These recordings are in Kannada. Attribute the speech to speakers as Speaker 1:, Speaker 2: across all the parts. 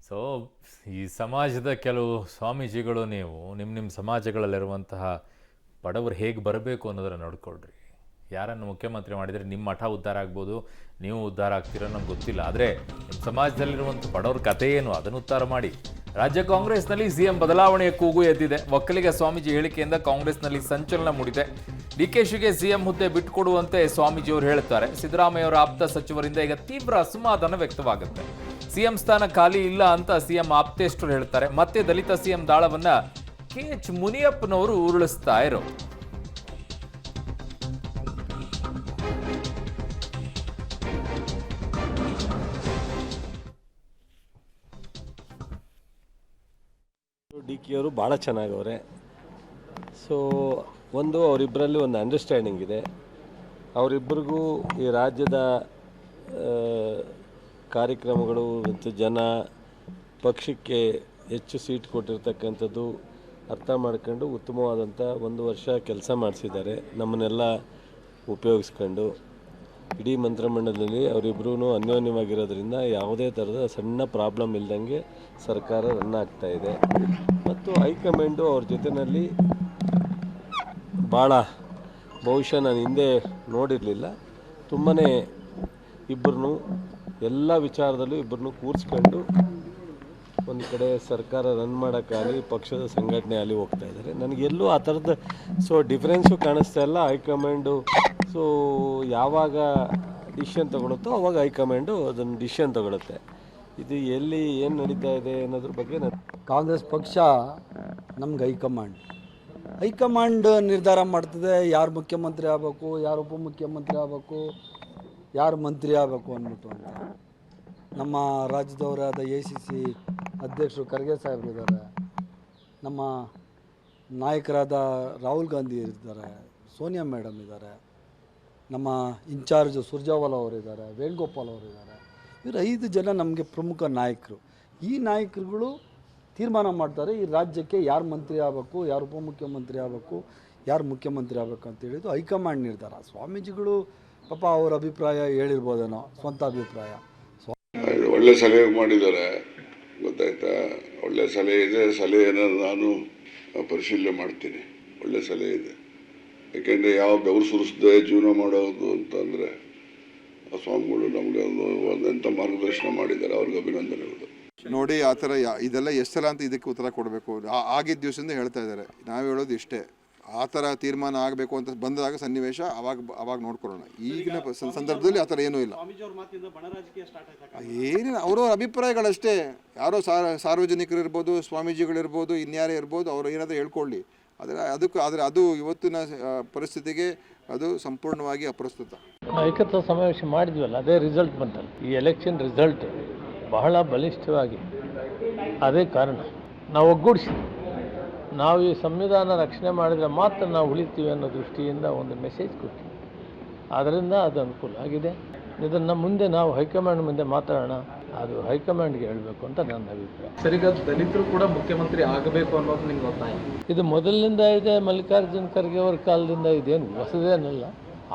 Speaker 1: ಸೊ ಈ ಸಮಾಜದ ಕೆಲವು ಸ್ವಾಮೀಜಿಗಳು ನೀವು ನಿಮ್ಮ ಸಮಾಜಗಳಲ್ಲಿರುವಂತಹ ಬಡವರು ಹೇಗೆ ಬರಬೇಕು ಅನ್ನೋದನ್ನು ನೋಡ್ಕೊಳ್ರಿ. ಯಾರನ್ನು ಮುಖ್ಯಮಂತ್ರಿ ಮಾಡಿದರೆ ನಿಮ್ಮ ಮಠ ಉದ್ಧಾರ ಆಗ್ಬೋದು, ನೀವು ಉದ್ಧಾರ ಆಗ್ತೀರೋ ನಮ್ಗೆ ಗೊತ್ತಿಲ್ಲ. ಆದರೆ ನಿಮ್ಮ ಸಮಾಜದಲ್ಲಿರುವಂಥ ಬಡವ್ರ ಕಥೆ ಏನು ಅದನ್ನು ಉದ್ಧಾರ ಮಾಡಿ. ರಾಜ್ಯ ಕಾಂಗ್ರೆಸ್ನಲ್ಲಿ ಸಿಎಂ ಬದಲಾವಣೆಯ ಕೂಗು ಎದ್ದಿದೆ. ಒಕ್ಕಲಿಗ ಸ್ವಾಮೀಜಿ ಹೇಳಿಕೆಯಿಂದ ಕಾಂಗ್ರೆಸ್ನಲ್ಲಿ ಸಂಚಲನ ಮೂಡಿದೆ. ಡಿಕೆಶಿಗೆ ಸಿಎಂ ಹುದ್ದೆ ಬಿಟ್ಟುಕೊಡುವಂತೆ ಸ್ವಾಮೀಜಿಯವರು ಹೇಳುತ್ತಾರೆ. ಸಿದ್ದರಾಮಯ್ಯ ಅವರ ಆಪ್ತ ಸಚಿವರಿಂದ ಈಗ ತೀವ್ರ ಅಸಮಾಧಾನ ವ್ಯಕ್ತವಾಗುತ್ತೆ. ಸಿಎಂ ಸ್ಥಾನ ಖಾಲಿ ಇಲ್ಲ ಅಂತ ಸಿಎಂ ಆಪ್ತೇಷ್ಟರು ಹೇಳ್ತಾರೆ. ಮತ್ತೆ ದಲಿತ ಸಿಎಂ ದಾಳವನ್ನ ಕೆಎಚ್ ಮುನಿಯಪ್ಪನವರು ಉರುಳಿಸ್ತಾ ಇರೋ
Speaker 2: ಡಿ.ಕೆ ಅವರು ಭಾಳ ಚೆನ್ನಾಗವ್ರೆ. ಸೊ ಅವರಿಬ್ಬರಲ್ಲಿ ಒಂದು ಅಂಡರ್ಸ್ಟ್ಯಾಂಡಿಂಗ್ ಇದೆ. ಅವರಿಬ್ಬರಿಗೂ ಈ ರಾಜ್ಯದ ಕಾರ್ಯಕ್ರಮಗಳು ಮತ್ತು ಜನ ಪಕ್ಷಕ್ಕೆ ಹೆಚ್ಚು ಸೀಟ್ ಕೊಟ್ಟಿರ್ತಕ್ಕಂಥದ್ದು ಅರ್ಥ ಮಾಡ್ಕೊಂಡು ಉತ್ತಮವಾದಂಥ 1 ವರ್ಷ ಕೆಲಸ ಮಾಡಿಸಿದ್ದಾರೆ. ನಮ್ಮನ್ನೆಲ್ಲ ಉಪಯೋಗಿಸ್ಕೊಂಡು ಇಡೀ ಮಂತ್ರಿಮಂಡಲದಲ್ಲಿ ಅವರಿಬ್ಬರೂ ಅನ್ಯೋನ್ಯವಾಗಿರೋದ್ರಿಂದ ಯಾವುದೇ ಥರದ ಸಣ್ಣ ಪ್ರಾಬ್ಲಮ್ ಇಲ್ದಂಗೆ ಸರ್ಕಾರ ರನ್ ಆಗ್ತಾ ಇದೆ. ಮತ್ತು ಹೈಕಮಾಂಡು ಅವ್ರ ಜೊತೆಯಲ್ಲಿ ಭಾಳ ಬಹುಶಃ ನಾನು ಹಿಂದೆ ನೋಡಿರಲಿಲ್ಲ, ತುಂಬಾ ಇಬ್ಬರನ್ನು ಎಲ್ಲ ವಿಚಾರದಲ್ಲೂ ಇಬ್ಬರನ್ನು ಕೂರಿಸ್ಕೊಂಡು ಒಂದು ಕಡೆ ಸರ್ಕಾರ ರನ್ ಮಾಡೋಕ್ಕಾಗಲಿ ಪಕ್ಷದ ಸಂಘಟನೆ ಆಗಲಿ ಹೋಗ್ತಾ ಇದ್ದಾರೆ. ನನಗೆಲ್ಲೂ ಆ ಥರದ ಡಿಫ್ರೆನ್ಸು ಕಾಣಿಸ್ತಾ ಇಲ್ಲ. ಹೈಕಮಾಂಡು ಯಾವಾಗ ಡಿಸಿಷನ್ ತೊಗೊಳುತ್ತೋ ಅವಾಗ ಹೈಕಮಾಂಡು ಅದನ್ನು ಡಿಸಿಷನ್ ತೊಗೊಳುತ್ತೆ. ಇದು ಎಲ್ಲಿ ಏನು ನಡೀತಾ ಇದೆ ಅನ್ನೋದ್ರ ಬಗ್ಗೆ
Speaker 3: ಕಾಂಗ್ರೆಸ್ ಪಕ್ಷ ನಮ್ಗೆ ಹೈಕಮಾಂಡ್ ನಿರ್ಧಾರ ಮಾಡ್ತದೆ. ಯಾರು ಮುಖ್ಯಮಂತ್ರಿ ಆಗಬೇಕು, ಯಾರು ಉಪಮುಖ್ಯಮಂತ್ರಿ ಆಗಬೇಕು, ಯಾರು ಮಂತ್ರಿ ಆಗಬೇಕು ಅಂದ್ಬಿಟ್ಟು ಅಂತ. ನಮ್ಮ ರಾಜ್ಯದವರಾದ ACC ಅಧ್ಯಕ್ಷರು ಖರ್ಗೆ ಸಾಹೇಬರು ಇದ್ದಾರೆ, ನಮ್ಮ ನಾಯಕರಾದ ರಾಹುಲ್ ಗಾಂಧಿ ಇದ್ದಾರೆ, ಸೋನಿಯಾ ಮೇಡಮ್ ಇದ್ದಾರೆ, ನಮ್ಮ ಇನ್ಚಾರ್ಜ್ ಸುರ್ಜೇವಾಲಾ ಅವರಿದ್ದಾರೆ, ವೇಣುಗೋಪಾಲ್ ಅವರಿದ್ದಾರೆ. ಇವರು 5 ಜನ ನಮಗೆ ಪ್ರಮುಖ ನಾಯಕರು. ಈ ನಾಯಕರುಗಳು ತೀರ್ಮಾನ ಮಾಡ್ತಾರೆ ಈ ರಾಜ್ಯಕ್ಕೆ ಯಾರು ಮಂತ್ರಿ ಆಗಬೇಕು, ಯಾರು ಉಪಮುಖ್ಯಮಂತ್ರಿ ಆಗಬೇಕು, ಯಾರು ಮುಖ್ಯಮಂತ್ರಿ ಆಗಬೇಕು ಅಂತೇಳಿದ್ದು ಹೈಕಮಾಂಡ್ ನಿರ್ಧಾರ. ಸ್ವಾಮೀಜಿಗಳು ಪಾಪ ಅವ್ರ ಅಭಿಪ್ರಾಯ ಹೇಳಿರ್ಬೋದೇನೋ, ಸ್ವಂತ ಅಭಿಪ್ರಾಯ.
Speaker 4: ಒಳ್ಳೆ ಸಲಹೆ ಮಾಡಿದ್ದಾರೆ, ಗೊತ್ತಾಯ್ತಾ. ಒಳ್ಳೆ ಸಲಹೆ ಇದೆ. ಸಲಹೆಯನ್ನು ನಾನು ಪರಿಶೀಲನೆ ಮಾಡ್ತೀನಿ. ಒಳ್ಳೆ ಸಲಹೆ ಇದೆ. ಯಾಕೆಂದರೆ ಯಾವ ಬೆವರು ಸುರಿಸದೆ ಜೀವನ ಮಾಡೋದು ಅಂತಂದರೆ ಆ ಸ್ವಾಮಿಗಳು ನಮಗೆ ಒಂದಂಥ ಮಾರ್ಗದರ್ಶನ ಮಾಡಿದ್ದಾರೆ. ಅವ್ರಿಗೆ ಅಭಿನಂದನೆಗಳು.
Speaker 5: ನೋಡಿ, ಆ ಥರ ಇದೆಲ್ಲ ಎಷ್ಟು ಸಲ ಅಂತ ಇದಕ್ಕೆ ಉತ್ತರ ಕೊಡಬೇಕು. ಆಗಿದ್ದ ದಿವಸದಿಂದ ಹೇಳ್ತಾ ಇದ್ದಾರೆ. ನಾವು ಹೇಳೋದು ಇಷ್ಟೇ, ಆ ಥರ ತೀರ್ಮಾನ ಆಗಬೇಕು ಅಂತ ಬಂದಾಗ ಸನ್ನಿವೇಶ ಅವಾಗ ನೋಡ್ಕೊಳ್ಳೋಣ. ಈಗಿನ ಸಂದರ್ಭದಲ್ಲಿ ಆ ಥರ ಏನೂ ಇಲ್ಲ. ಏನಿಲ್ಲ, ಅವರವ್ರ ಅಭಿಪ್ರಾಯಗಳಷ್ಟೇ. ಯಾರೋ ಸಾರ್ವಜನಿಕರು ಇರ್ಬೋದು, ಸ್ವಾಮೀಜಿಗಳಿರ್ಬೋದು, ಇನ್ಯಾರೇ ಇರ್ಬೋದು, ಅವರು ಏನಾದರೂ ಹೇಳ್ಕೊಳ್ಳಿ. ಆದರೆ ಅದು ಇವತ್ತಿನ ಪರಿಸ್ಥಿತಿಗೆ ಅದು ಸಂಪೂರ್ಣವಾಗಿ ಅಪ್ರಸ್ತುತ.
Speaker 6: ಏಕತ್ವ ಸಮಾವೇಶ ಮಾಡಿದ್ವಲ್ಲ, ಅದೇ ರಿಸಲ್ಟ್ ಬಂತಲ್ಲ. ಈ ಎಲೆಕ್ಷನ್ ರಿಸಲ್ಟ್ ಬಹಳ ಬಲಿಷ್ಠವಾಗಿ, ಅದೇ ಕಾರಣ ನಾವು ಒಗ್ಗೂಡಿಸಿದ್ವಿ. ನಾವು ಈ ಸಂವಿಧಾನ ರಕ್ಷಣೆ ಮಾಡಿದರೆ ಮಾತ್ರ ನಾವು ಉಳಿತೀವಿ ಅನ್ನೋ ದೃಷ್ಟಿಯಿಂದ ಒಂದು ಮೆಸೇಜ್ ಕೊಡ್ತೀವಿ. ಆದ್ದರಿಂದ ಅದು ಅನುಕೂಲ ಆಗಿದೆ. ಇದನ್ನು ಮುಂದೆ ನಾವು ಹೈಕಮಾಂಡ್ ಮುಂದೆ ಮಾತಾಡೋಣ, ಅದು ಹೈಕಮಾಂಡ್ಗೆ ಹೇಳಬೇಕು ಅಂತ ನನ್ನ ಅಭಿಪ್ರಾಯ.
Speaker 7: ಸರಿಗ ದಲಿತರು ಕೂಡ ಮುಖ್ಯಮಂತ್ರಿ ಆಗಬೇಕು ಅನ್ನೋದು ನಿಮ್ಮ ಒತ್ತಾಯ?
Speaker 6: ಇದು ಮೊದಲಿನಿಂದ ಇದೆ, ಮಲ್ಲಿಕಾರ್ಜುನ್ ಖರ್ಗೆ ಅವರ ಕಾಲದಿಂದ ಇದೇನು ಹೊಸದೇನಲ್ಲ.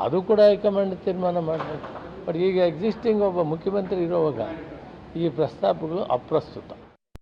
Speaker 6: ಅದು ಕೂಡ ಹೈಕಮಾಂಡ್ ತೀರ್ಮಾನ ಮಾಡಬೇಕು. ಬಟ್ ಈಗ ಎಕ್ಸಿಸ್ಟಿಂಗ್ ಒಬ್ಬ ಮುಖ್ಯಮಂತ್ರಿ ಇರೋವಾಗ ಈ ಪ್ರಸ್ತಾಪಗಳು ಅಪ್ರಸ್ತುತ.